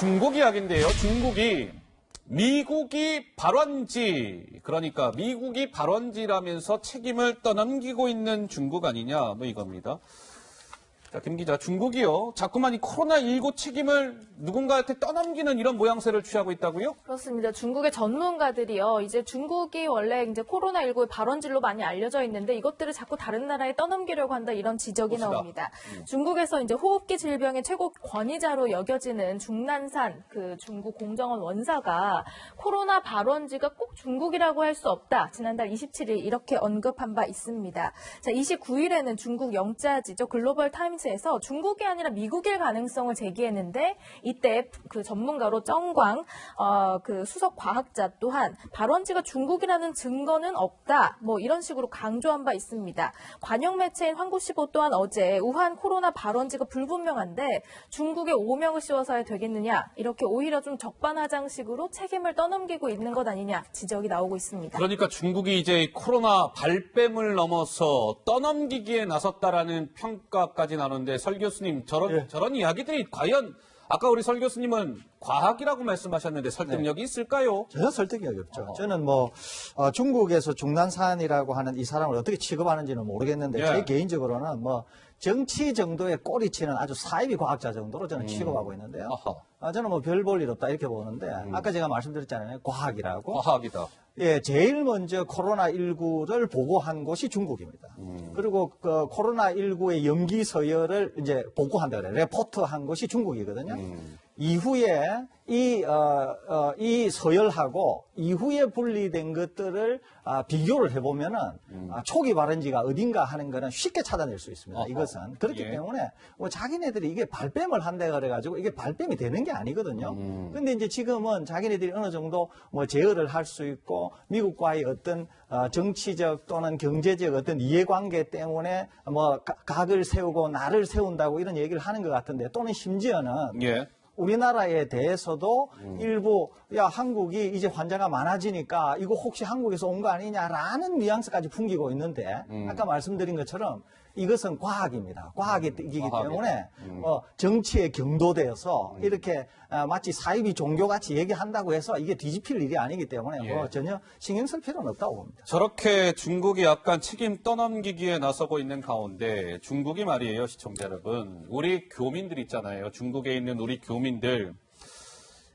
중국 이야기인데요. 중국이 미국이 발원지, 그러니까 미국이 발원지라면서 책임을 떠넘기고 있는 중국 아니냐, 뭐 이겁니다. 자, 김 기자, 중국이요. 자꾸만 이 코로나19 책임을 누군가한테 떠넘기는 이런 모양새를 취하고 있다고요? 그렇습니다. 중국의 전문가들이요. 이제 중국이 원래 이제 코로나19의 발원지로 많이 알려져 있는데 이것들을 자꾸 다른 나라에 떠넘기려고 한다 이런 지적이 봅시다. 나옵니다. 중국에서 이제 호흡기 질병의 최고 권위자로 여겨지는 중난산 그 중국 공정원 원사가 코로나 발원지가 꼭 중국이라고 할 수 없다. 지난달 27일 이렇게 언급한 바 있습니다. 자, 29일에는 중국 영자지죠. 글로벌 타임스에서 중국이 아니라 미국일 가능성을 제기했는데 이때 그 전문가로 정광 그 수석 과학자 또한 발원지가 중국이라는 증거는 없다. 뭐 이런 식으로 강조한 바 있습니다. 관영 매체인 환구시보 또한 어제 우한 코로나 발원지가 불분명한데 중국에 오명을 씌워서야 되겠느냐. 이렇게 오히려 좀 적반하장식으로 책임을 떠넘기고 있는 것 아니냐 지적이 나오고 있습니다. 그러니까 중국이 이제 코로나 발뺌을 넘어서 떠넘기기에 나섰다라는 평가까지 나오는데 설 교수님 저런 이야기들이 과연 아까 우리 설 교수님은 과학이라고 말씀하셨는데 설득력이 있을까요? 전혀 설득력이 없죠. 저는 중국에서 중난산이라고 하는 이 사람을 어떻게 취급하는지는 모르겠는데 제 개인적으로는 정치 정도의 꼬리치는 아주 사이비 과학자 정도로 저는 취급하고 있는데요. 저는 별 볼 일 없다 이렇게 보는데 아까 제가 말씀드렸잖아요. 과학이라고. 과학이다. 예, 제일 먼저 코로나19를 보고한 곳이 중국입니다. 그리고 그 코로나19의 연기 서열을 이제 보고한다 그래요. 레포트한 곳이 중국이거든요. 이후에 이 서열하고 이후에 분리된 것들을 비교를 해보면은 초기 발원지가 어딘가 하는 거는 쉽게 찾아낼 수 있습니다. 이것은 그렇기 때문에 자기네들이 이게 발뺌을 한다 그래가지고 이게 발뺌이 되는 게 아니거든요. 근데 이제 지금은 자기네들이 어느 정도 제어를 할 수 있고 미국과의 어떤 정치적 또는 경제적 어떤 이해관계 때문에 각을 세우고 나를 세운다고 이런 얘기를 하는 것 같은데 또는 심지어는 우리나라에 대해서도 일부 한국이 이제 환자가 많아지니까 이거 혹시 한국에서 온 거 아니냐라는 뉘앙스까지 풍기고 있는데 아까 말씀드린 것처럼 이것은 과학입니다. 과학이기 때문에 정치에 경도되어서 이렇게 마치 사이비 종교같이 얘기한다고 해서 이게 뒤집힐 일이 아니기 때문에 전혀 신경 쓸 필요는 없다고 봅니다. 저렇게 중국이 약간 책임 떠넘기기에 나서고 있는 가운데 중국이 말이에요, 시청자 여러분. 우리 교민들 있잖아요. 중국에 있는 우리 교민들.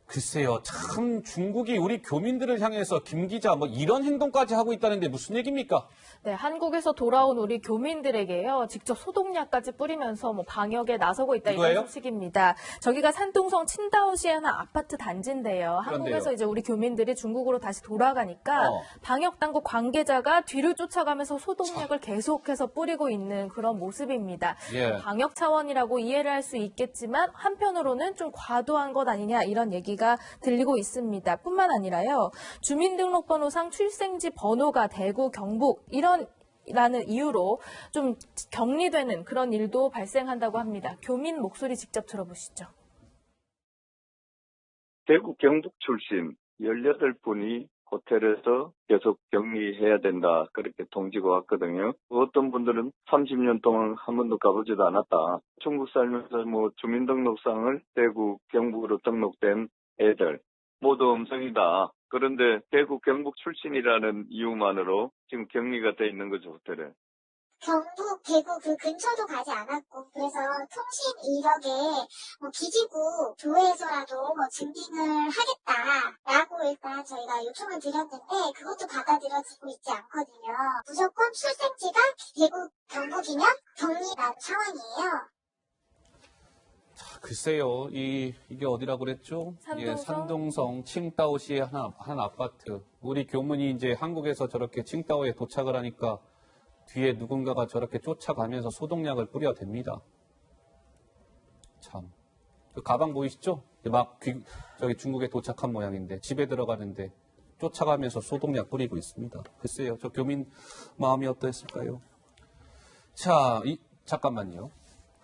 글쎄요, 참 중국이 우리 교민들을 향해서 김 기자 이런 행동까지 하고 있다는데 무슨 얘기입니까? 네, 한국에서 돌아온 우리 교민들에게요, 직접 소독약까지 뿌리면서 방역에 나서고 있다 이런 소식입니다. 저기가 산둥성 칭다오시의 한 아파트 단지인데요. 한국에서 이제 우리 교민들이 중국으로 다시 돌아가니까 방역 당국 관계자가 뒤를 쫓아가면서 소독약을 계속해서 뿌리고 있는 그런 모습입니다. 방역 차원이라고 이해를 할 수 있겠지만 한편으로는 좀 과도한 것 아니냐 이런 얘기가 들리고 있습니다. 뿐만 아니라요. 주민등록번호상 출생지 번호가 대구, 경북 라는 이유로 좀 격리되는 그런 일도 발생한다고 합니다. 교민 목소리 직접 들어보시죠. 대구 경북 출신 18분이 호텔에서 계속 격리해야 된다. 그렇게 통지가 왔거든요. 어떤 분들은 30년 동안 한 번도 가보지도 않았다. 중국 살면서 주민등록상을 대구, 경북으로 등록된 애들 모두 음성이다. 그런데 대구, 경북 출신이라는 이유만으로 지금 격리가 돼 있는 거죠, 호텔에. 경북, 대구 그 근처도 가지 않았고 그래서 통신 이력에 기지국 교회에서라도 증빙을 하겠다라고 일단 저희가 요청을 드렸는데 그것도 받아들여지고 있지 않거든요. 무조건 출생지가 대구, 경북이면 격리라는 상황이에요. 글쎄요, 이게 어디라고 그랬죠? 산둥성 칭다오시의 한 아파트. 우리 교문이 이제 한국에서 저렇게 칭다오에 도착을 하니까 뒤에 누군가가 저렇게 쫓아가면서 소독약을 뿌려댑니다. 참. 그 가방 보이시죠? 저기 중국에 도착한 모양인데 집에 들어가는데 쫓아가면서 소독약 뿌리고 있습니다. 글쎄요, 저 교민 마음이 어떠했을까요? 자, 잠깐만요.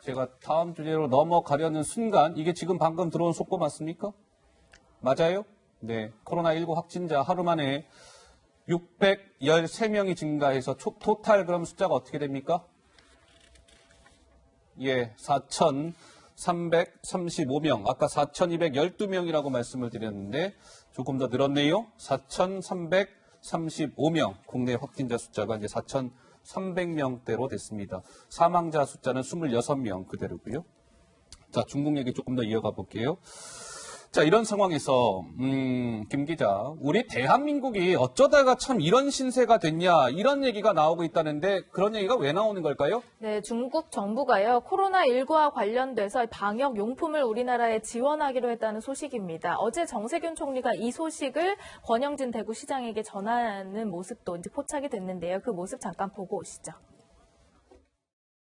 제가 다음 주제로 넘어가려는 순간 이게 지금 방금 들어온 속보 맞습니까? 맞아요? 네. 코로나19 확진자 하루 만에 613명이 증가해서 토탈 그럼 숫자가 어떻게 됩니까? 4,000 4,335명, 아까 4,212명이라고 말씀을 드렸는데 조금 더 늘었네요. 4,335명, 국내 확진자 숫자가 이제 4,300명대로 됐습니다. 사망자 숫자는 26명 그대로고요. 자, 중국 얘기 조금 더 이어가 볼게요. 자, 이런 상황에서 김 기자, 우리 대한민국이 어쩌다가 참 이런 신세가 됐냐 이런 얘기가 나오고 있다는데 그런 얘기가 왜 나오는 걸까요? 네, 중국 정부가요, 코로나19와 관련돼서 방역 용품을 우리나라에 지원하기로 했다는 소식입니다. 어제 정세균 총리가 이 소식을 권영진 대구시장에게 전하는 모습도 이제 포착이 됐는데요. 그 모습 잠깐 보고 오시죠.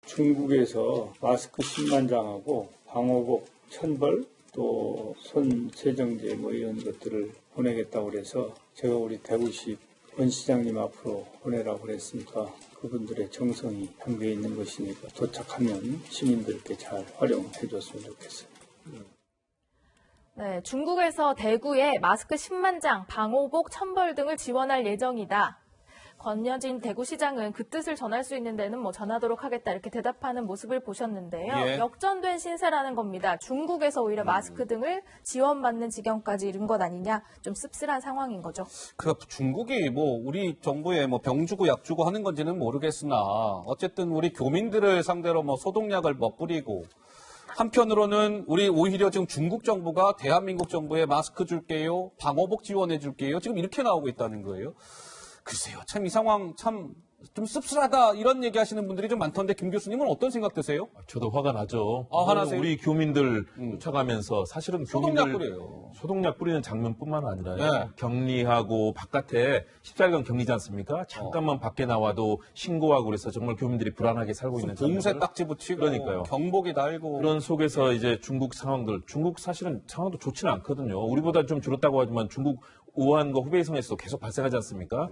중국에서 마스크 10만 장하고 방호복 1000벌 또 손 세정제 뭐 이런 것들을 보내겠다고 그래서 제가 우리 대구시 권 시장님 앞으로 보내라고 그랬으니까 그분들의 정성이 담겨 있는 것이니까 도착하면 시민들께 잘 활용해 줬으면 좋겠어요. 네, 중국에서 대구에 마스크 10만 장, 방호복 1000벌 등을 지원할 예정이다. 권여진 대구시장은 그 뜻을 전할 수 있는 데는 뭐 전하도록 하겠다 이렇게 대답하는 모습을 보셨는데요. 예. 역전된 신세라는 겁니다. 중국에서 오히려 마스크 등을 지원받는 지경까지 이른 것 아니냐, 좀 씁쓸한 상황인 거죠. 그 중국이 뭐 우리 정부에 뭐 병 주고 약 주고 하는 건지는 모르겠으나 어쨌든 우리 교민들을 상대로 뭐 소독약을 뭐 뿌리고 한편으로는 우리 오히려 지금 중국 정부가 대한민국 정부에 마스크 줄게요, 방호복 지원해 줄게요. 지금 이렇게 나오고 있다는 거예요. 글쎄요, 참 이 상황 참 좀 씁쓸하다 이런 얘기하시는 분들이 좀 많던데 김 교수님은 어떤 생각 드세요? 저도 화가 나죠. 아, 화나세요? 우리 교민들 쫓아가면서 사실은 소독약 교민들 뿌려요. 소독약 뿌리는 장면뿐만 아니라 네. 격리하고 바깥에 14일간 격리지 않습니까? 잠깐만 밖에 나와도 신고하고 그래서 정말 교민들이 불안하게 살고 있는 봉쇄 장면들. 딱지 붙이고 그러니까요. 경보기 달고 그런 속에서 이제 중국 상황들, 중국 사실은 상황도 좋지는 않거든요. 우리보다 좀 줄었다고 하지만 중국 우한과 후베이성에서도 계속 발생하지 않습니까?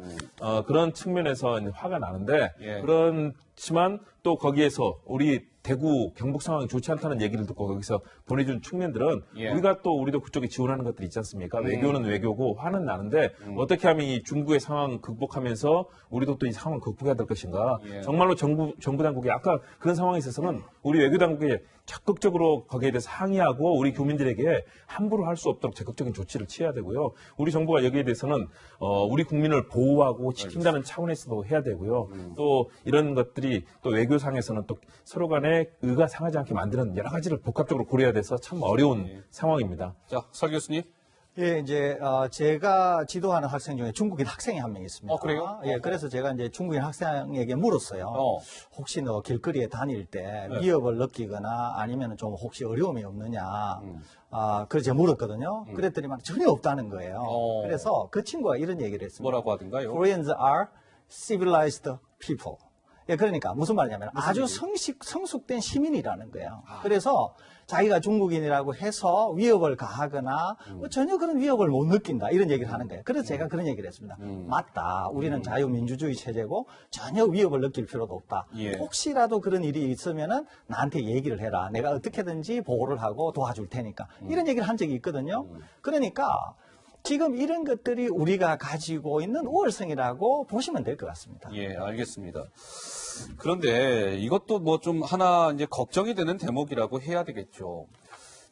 그런 측면에서 이제 화가 나는데 예. 그렇지만 또 거기에서 우리 대구 경북 상황이 좋지 않다는 얘기를 듣고 거기서 보내준 측면들은 예. 우리도 그쪽에 지원하는 것들이 있지 않습니까? 외교는 외교고 화는 나는데 어떻게 하면 이 중국의 상황 극복하면서 우리도 또 이 상황 극복해야 될 것인가? 예. 정말로 정부 당국이 아까 그런 상황에 있어서는 우리 외교 당국이 적극적으로 거기에 대해서 항의하고 우리 교민들에게 함부로 할 수 없도록 적극적인 조치를 취해야 되고요. 우리 정부가 여기에 대해서는 우리 국민을 보호하고 지킨다는 차원에서도 해야 되고요. 또 이런 것들이 또 외교상에서는 또 서로 간에 의가 상하지 않게 만드는 여러 가지를 복합적으로 고려해야 돼서 참 어려운 상황입니다. 자, 설 교수님. 예, 이제 제가 지도하는 학생 중에 중국인 학생이 한 명 있습니다. 그래요? 예, 그래서 제가 이제 중국인 학생에게 물었어요. 혹시 너 길거리에 다닐 때 위협을 느끼거나 아니면 좀 혹시 어려움이 없느냐. 그래서 제가 물었거든요. 그랬더니 막 전혀 없다는 거예요. 그래서 그 친구가 이런 얘기를 했습니다. 뭐라고 하던가요? Koreans are civilized people. 예, 그러니까 무슨 말이냐면 아주 성숙된 시민이라는 거예요. 그래서 자기가 중국인이라고 해서 위협을 가하거나 뭐 전혀 그런 위협을 못 느낀다 이런 얘기를 하는 거예요. 그래서 제가 그런 얘기를 했습니다. 맞다. 우리는 자유민주주의 체제고 전혀 위협을 느낄 필요도 없다. 예. 혹시라도 그런 일이 있으면은 나한테 얘기를 해라. 내가 어떻게든지 보호를 하고 도와줄 테니까. 이런 얘기를 한 적이 있거든요. 그러니까 지금 이런 것들이 우리가 가지고 있는 우월성이라고 보시면 될 것 같습니다. 예, 알겠습니다. 그런데 이것도 뭐 좀 하나 이제 걱정이 되는 대목이라고 해야 되겠죠.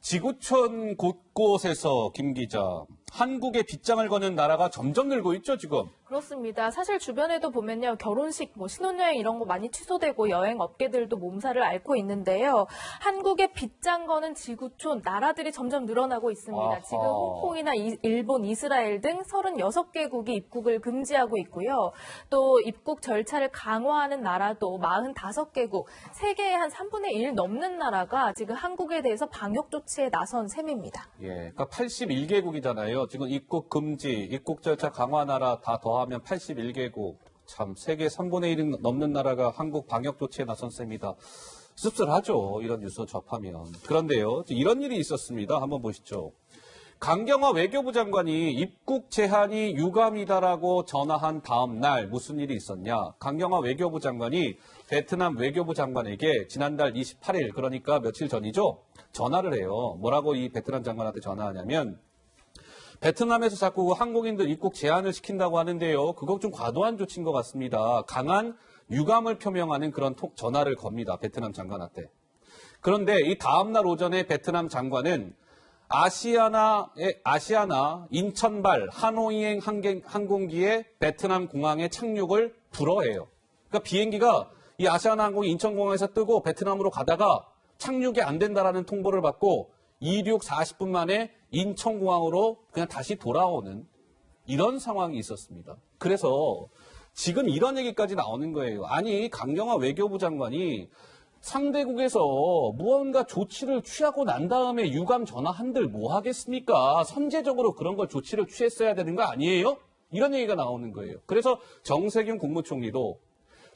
지구촌 곳곳에서 김 기자, 한국에 빗장을 거는 나라가 점점 늘고 있죠, 지금. 그렇습니다. 사실 주변에도 보면요, 결혼식, 뭐 신혼여행 이런 거 많이 취소되고 여행 업계들도 몸살을 앓고 있는데요. 한국의 빗장 거는 지구촌 나라들이 점점 늘어나고 있습니다. 아하. 지금 홍콩이나 일본, 이스라엘 등 36개국이 입국을 금지하고 있고요. 또 입국 절차를 강화하는 나라도 45개국, 세계의 한 3분의 1 넘는 나라가 지금 한국에 대해서 방역 조치에 나선 셈입니다. 예, 그러니까 81개국이잖아요. 지금 입국 금지, 입국 절차 강화 나라 다 더하면 81개국. 참, 세계 3분의 1이 넘는 나라가 한국 방역 조치에 나선 셈이다. 씁쓸하죠. 이런 뉴스 접하면. 그런데요, 이런 일이 있었습니다. 한번 보시죠. 강경화 외교부 장관이 입국 제한이 유감이다라고 전화한 다음 날 무슨 일이 있었냐. 강경화 외교부 장관이 베트남 외교부 장관에게 지난달 28일, 그러니까 며칠 전이죠, 전화를 해요. 뭐라고 이 베트남 장관한테 전화하냐면, 베트남에서 자꾸 한국인들 입국 제한을 시킨다고 하는데요. 그거 좀 과도한 조치인 것 같습니다. 강한 유감을 표명하는 그런 전화를 겁니다. 베트남 장관한테. 그런데 이 다음날 오전에 베트남 장관은 아시아나 인천발 하노이행 항공기의 베트남 공항에 착륙을 불허해요. 그러니까 비행기가 이 아시아나 항공이 인천공항에서 뜨고 베트남으로 가다가 착륙이 안 된다라는 통보를 받고 이륙 40분 만에 인천공항으로 그냥 다시 돌아오는 이런 상황이 있었습니다. 그래서 지금 이런 얘기까지 나오는 거예요. 아니, 강경화 외교부 장관이 상대국에서 무언가 조치를 취하고 난 다음에 유감 전화한들 뭐 하겠습니까? 선제적으로 그런 걸 조치를 취했어야 되는 거 아니에요? 이런 얘기가 나오는 거예요. 그래서 정세균 국무총리도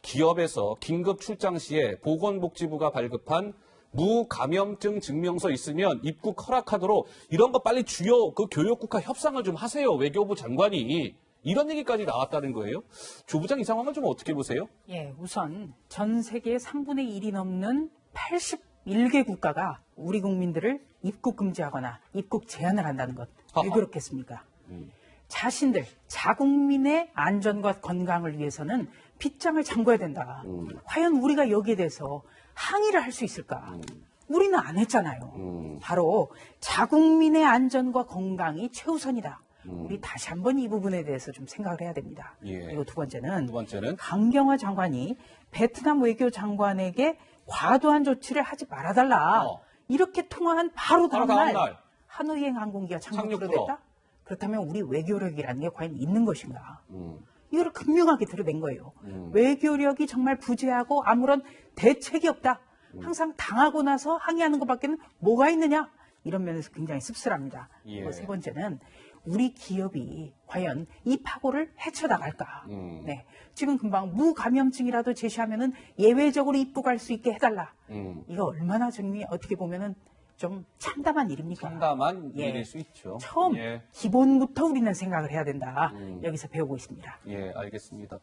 기업에서 긴급 출장 시에 보건복지부가 발급한 무감염증 증명서 있으면 입국 허락하도록 이런 거 빨리 주요 그 교역국화 협상을 좀 하세요. 외교부 장관이. 이런 얘기까지 나왔다는 거예요. 조 부장 이 상황을 좀 어떻게 보세요? 예, 우선 전 세계 3분의 1이 넘는 81개 국가가 우리 국민들을 입국 금지하거나 입국 제한을 한다는 것. 왜 그렇겠습니까? 자신들, 자국민의 안전과 건강을 위해서는 빗장을 잠궈야 된다. 과연 우리가 여기에 대해서 항의를 할 수 있을까? 우리는 안 했잖아요. 바로 자국민의 안전과 건강이 최우선이다. 우리 다시 한번 이 부분에 대해서 좀 생각을 해야 됩니다. 예. 그리고 두 번째는 강경화 장관이 베트남 외교 장관에게 과도한 조치를 하지 말아달라. 이렇게 통화한 바로 다음 날 하노이행 항공기가 착륙으로 됐다? 그렇다면 우리 외교력이라는 게 과연 있는 것인가? 이걸 극명하게 드러낸 거예요. 외교력이 정말 부재하고 아무런 대책이 없다. 항상 당하고 나서 항의하는 것밖에는 뭐가 있느냐? 이런 면에서 굉장히 씁쓸합니다. 예. 그리고 세 번째는 우리 기업이 과연 이 파고를 헤쳐나갈까? 네. 지금 금방 무감염증이라도 제시하면은 예외적으로 입국할 수 있게 해달라. 이거 얼마나 정말 어떻게 보면은 좀 참담한 일입니까? 참담한 예. 일일 수 있죠. 처음 기본부터 우리는 생각을 해야 된다. 여기서 배우고 있습니다. 예, 알겠습니다.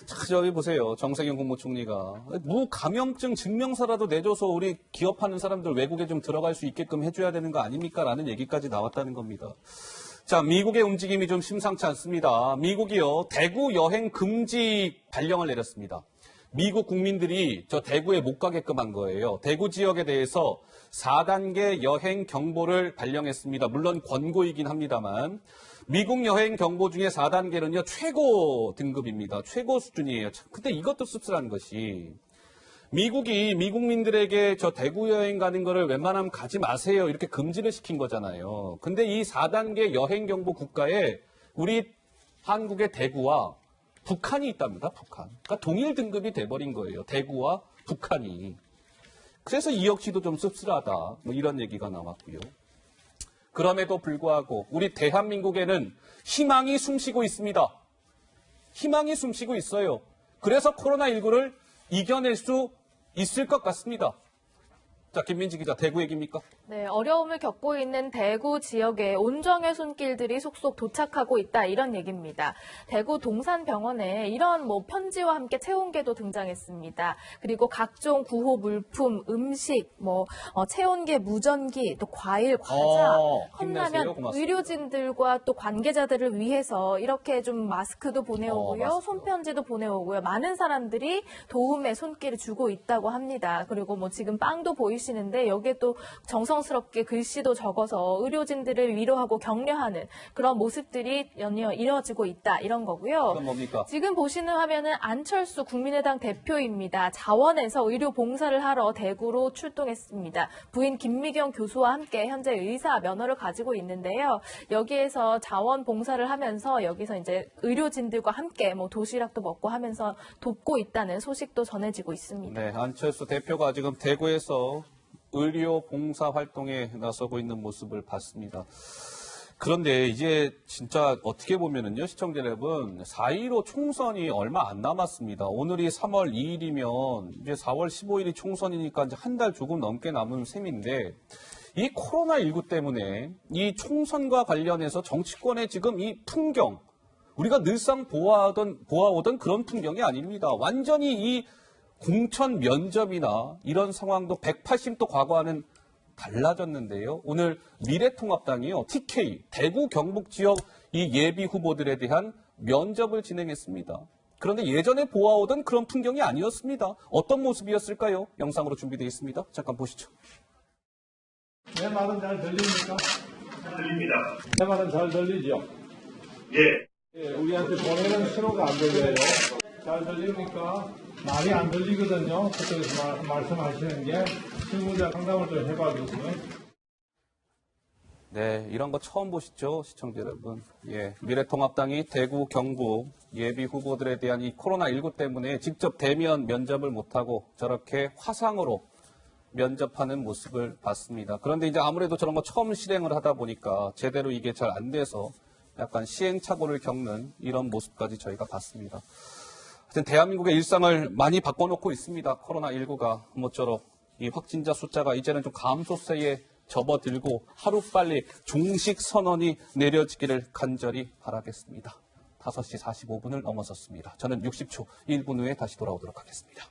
자, 저기 보세요. 정세균 국무총리가 무감염증 증명서라도 내줘서 우리 기업하는 사람들 외국에 좀 들어갈 수 있게끔 해줘야 되는 거 아닙니까? 라는 얘기까지 나왔다는 겁니다. 자, 미국의 움직임이 좀 심상치 않습니다. 미국이요, 대구 여행 금지 발령을 내렸습니다. 미국 국민들이 저 대구에 못 가게끔 한 거예요. 대구 지역에 대해서 4단계 여행 경보를 발령했습니다. 물론 권고이긴 합니다만 미국 여행 경보 중에 4단계는요 최고 등급입니다. 최고 수준이에요. 근데 이것도 씁쓸한 것이 미국이 미국민들에게 저 대구 여행 가는 거를 웬만하면 가지 마세요 이렇게 금지를 시킨 거잖아요. 근데 이 4단계 여행 경보 국가에 우리 한국의 대구와 북한이 있답니다. 북한. 그러니까 동일 등급이 돼버린 거예요. 대구와 북한이. 그래서 이 역시도 좀 씁쓸하다. 뭐 이런 얘기가 나왔고요. 그럼에도 불구하고 우리 대한민국에는 희망이 숨쉬고 있습니다. 희망이 숨쉬고 있어요. 그래서 코로나19를 이겨낼 수 있을 것 같습니다. 자, 김민지 기자, 대구 얘기입니까? 네, 어려움을 겪고 있는 대구 지역에 온정의 손길들이 속속 도착하고 있다 이런 얘기입니다. 대구 동산병원에 이런 편지와 함께 체온계도 등장했습니다. 그리고 각종 구호 물품, 음식, 체온계, 무전기, 또 과일, 과자, 컵라면, 의료진들과 또 관계자들을 위해서 이렇게 좀 마스크도 보내오고요, 손편지도 보내오고요. 많은 사람들이 도움의 손길을 주고 있다고 합니다. 그리고 지금 빵도 보이시는데 여기에 또 정성스럽게 글씨도 적어서 의료진들을 위로하고 격려하는 그런 모습들이 연이어 이뤄지고 있다 이런 거고요. 그건 뭡니까? 지금 보시는 화면은 안철수 국민의당 대표입니다. 자원에서 의료 봉사를 하러 대구로 출동했습니다. 부인 김미경 교수와 함께 현재 의사 면허를 가지고 있는데요. 여기에서 자원 봉사를 하면서 여기서 이제 의료진들과 함께 도시락도 먹고 하면서 돕고 있다는 소식도 전해지고 있습니다. 네, 안철수 대표가 지금 대구에서 의료 봉사 활동에 나서고 있는 모습을 봤습니다. 그런데 이제 진짜 어떻게 보면은요, 시청자 여러분, 4.15 총선이 얼마 안 남았습니다. 오늘이 3월 2일이면 이제 4월 15일이 총선이니까 이제 한 달 조금 넘게 남은 셈인데, 이 코로나19 때문에 이 총선과 관련해서 정치권의 지금 이 풍경, 우리가 늘상 보아오던 그런 풍경이 아닙니다. 완전히 이 공천 면접이나 이런 상황도 180도 과거와는 달라졌는데요. 오늘 미래통합당이요, TK, 대구 경북 지역 이 예비 후보들에 대한 면접을 진행했습니다. 그런데 예전에 보아오던 그런 풍경이 아니었습니다. 어떤 모습이었을까요? 영상으로 준비되어 있습니다. 잠깐 보시죠. 내 말은 잘 들립니까? 들립니다. 내 말은 잘 들리죠? 예. 우리한테 보내는 신호가 안 들려요. 잘 들립니까? 말이 안 들리거든요. 그쪽에서 말씀하시는 게 실무자 상담을 좀 해봐 주세요. 네, 이런 거 처음 보시죠, 시청자 여러분. 예, 미래통합당이 대구, 경북 예비 후보들에 대한 이 코로나19 때문에 직접 대면 면접을 못하고 저렇게 화상으로 면접하는 모습을 봤습니다. 그런데 이제 아무래도 저런 거 처음 실행을 하다 보니까 제대로 이게 잘 안 돼서 약간 시행착오를 겪는 이런 모습까지 저희가 봤습니다. 하여튼 대한민국의 일상을 많이 바꿔놓고 있습니다. 코로나19가 모쪼록 이 확진자 숫자가 이제는 좀 감소세에 접어들고 하루빨리 종식 선언이 내려지기를 간절히 바라겠습니다. 5시 45분을 넘어섰습니다. 저는 60초 1분 후에 다시 돌아오도록 하겠습니다.